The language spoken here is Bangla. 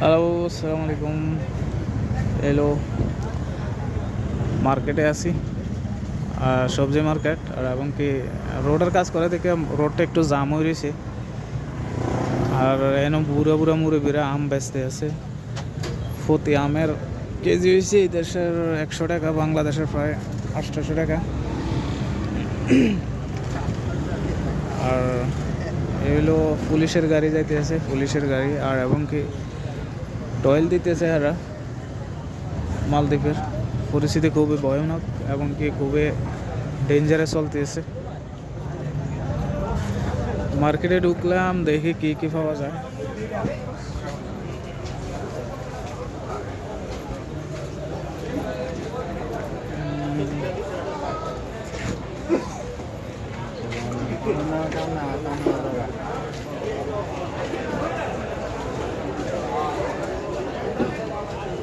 হ্যালো, আসসালামু আলাইকুম। এলো মার্কেটে আছি, সবজি মার্কেট। আর এবং কি রোডের কাজ করে দেখে রোডটা একটু জাম হয়ে রয়েছে। আর এনে বুড়া বুড়া মুরব্বীরা আম বেচতে আছে। প্রতি আমের কেজি হয়েছে এই দেশের 100 টাকা, বাংলাদেশের প্রায় 800 টাকা। আর এগুলো পুলিশের গাড়ি যাইতে আছে, পুলিশের গাড়ি। আর এবং কি টয়েল দিতেছে এরা। মালদ্বীপের পরিস্থিতি খুবই ভয়ানক এবং কি খুবই ডেঞ্জারে চলতেছে। মার্কেটে ঢুকলাম, দেখি কি কি পাওয়া যায়।